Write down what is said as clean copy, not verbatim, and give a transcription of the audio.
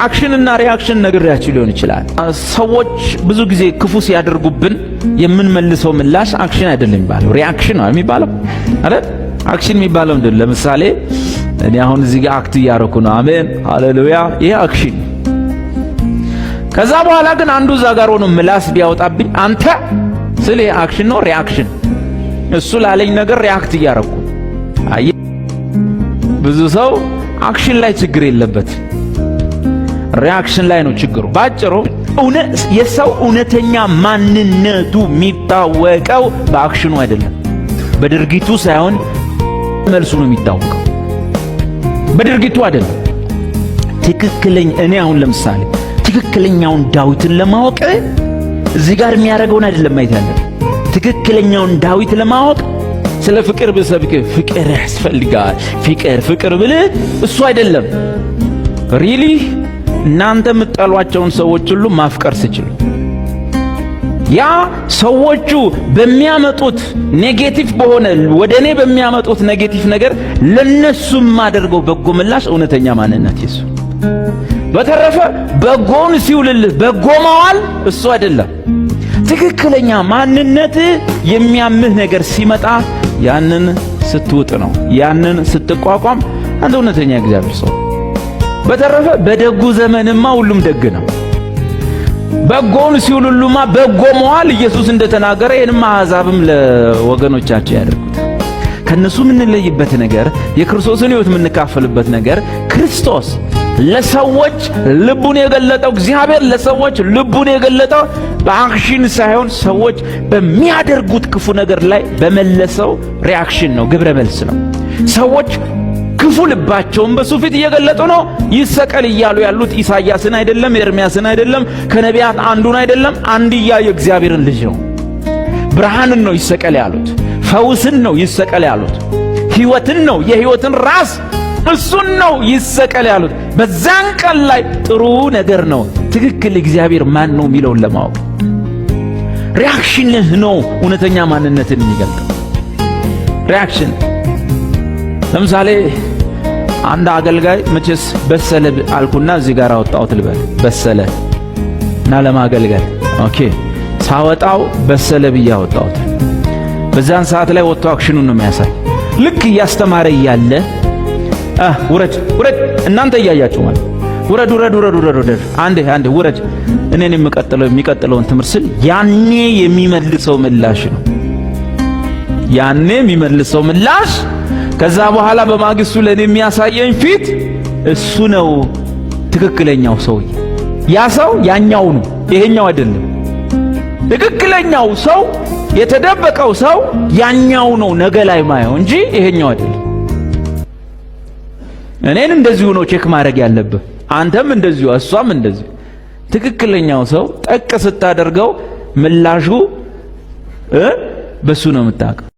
አክሽን እና ሪአክሽን ነግሬያችሁ ሊሆን ይችላል። ሰዎች ብዙ ጊዜ ክፉ ሲያደርጉብን የምንመልሰው ምላሽ አክሽን አይደለም የሚባለው ሪአክሽን ነው የሚባለው አይደል? አክሽን የሚባለው እንደው ለምሳሌ እኔ አሁን እዚህ ጋር አክት እያደረኩ ነው። አሜን ሃሌሉያ፣ ይሄ አክሽን። ከዛ በኋላ ግን አንዱ እዛ ጋር ሆኖ ምላስ ቢያወጣብኝ አንተ ስለ አክሽን ነው ሪአክሽን? እሱ ላለኝ ነገር ሪአክት እያደረኩ። አይ ብዙ ሰው አክሽን ላይ ችግር የለበት፣ ሪአክሽን ላይ ነው ችግሩ። ባጭሩ የሰው እውነተኛ ማንነቱ የሚታወቀው በአክሽኑ አይደለም፣ በድርጊቱ ሳይሆን መልሱ ነው የሚታወቀው። በድርጊቱ አይደለም። እኔ አሁን ለምሳሌ ትክክለኛውን ዳዊትን ለማወቅ እዚህ ጋር የሚያደርገውን አይደለም ማየት ያለብን። ትክክለኛውን ዳዊት ለማወቅ ስለ ፍቅር ብሰብክ ፍቅር ያስፈልጋል፣ ፍቅር ብልህ እሱ አይደለም ሪሊ እናንተ የምትጠሏቸውን ሰዎች ሁሉ ማፍቀር ስችሉ ያ ሰዎቹ በሚያመጡት ኔጌቲቭ በሆነ ወደኔ በሚያመጡት ኔጌቲቭ ነገር ለነሱ ማደርገው በጎ ምላሽ እውነተኛ ማንነት ይሱ። በተረፈ በጎን ሲውልልህ በጎ ማዋል እሱ አይደለም። ትክክለኛ ማንነት የሚያምህ ነገር ሲመጣ ያንን ስትውጥ ነው፣ ያንን ስትቋቋም አንተ እውነተኛ እግዚአብሔር ሰው። በተረፈ በደጉ ዘመንማ ሁሉም ደግ ነው። በጎን ሲውሉሉማ በጎ መዋል ኢየሱስ እንደተናገረ ይሄንማ አሕዛብም ለወገኖቻቸው ያደርጉት። ከነሱ የምንለይበት ነገር የክርስቶስን ሕይወት የምንካፈልበት ነገር ክርስቶስ ለሰዎች ልቡን የገለጠው እግዚአብሔር ለሰዎች ልቡን የገለጠው በአክሽን ሳይሆን ሰዎች በሚያደርጉት ክፉ ነገር ላይ በመለሰው ሪአክሽን ነው፣ ግብረ መልስ ነው። ሰዎች ክፉ ልባቸውን በሱ ፊት እየገለጡ ነው። ይሰቀል እያሉ ያሉት ኢሳይያስን አይደለም፣ ኤርምያስን አይደለም፣ ከነቢያት አንዱን አይደለም፣ አንድያ የእግዚአብሔርን ልጅ ነው። ብርሃንን ነው ይሰቀል ያሉት፣ ፈውስን ነው ይሰቀል ያሉት፣ ሕይወትን ነው፣ የሕይወትን ራስ እሱን ነው ይሰቀል ያሉት። በዛን ቀን ላይ ጥሩ ነገር ነው ትክክል እግዚአብሔር ማን ነው የሚለውን ለማወቅ ሪአክሽንህ ነው እውነተኛ ማንነትን የሚገልጠው ሪአክሽን። ለምሳሌ አንድ አገልጋይ መቼስ በሰለ አልኩና እዚህ ጋር አወጣሁት ልበል፣ በሰለ እና ለማገልገል ኦኬ ሳወጣው በሰለ ብዬ አወጣሁት። በዛን ሰዓት ላይ ወጥቶ አክሽኑን ነው የሚያሳይ። ልክ እያስተማረ እያለ ውረድ እናንተ እያያችሁ ማለት ውረድ አንዴ ውረድ እኔን የሚቀጥለውን ትምህርት ስል ያኔ የሚመልሰው ምላሽ ነው። ያኔ የሚመልሰው ምላሽ ከዛ በኋላ በማግስቱ ለኔ የሚያሳየኝ ፊት እሱ ነው ትክክለኛው ሰው። ያ ሰው ያኛው ነው፣ ይሄኛው አይደለም። ትክክለኛው ሰው የተደበቀው ሰው ያኛው ነው ነገ ላይ ማየው እንጂ ይሄኛው አይደለም። እኔን እንደዚሁ ነው ቼክ ማድረግ ያለብህ፣ አንተም እንደዚሁ፣ እሷም እንደዚሁ። ትክክለኛው ሰው ጠቅ ስታደርገው ምላሹ በሱ ነው የምታውቀው።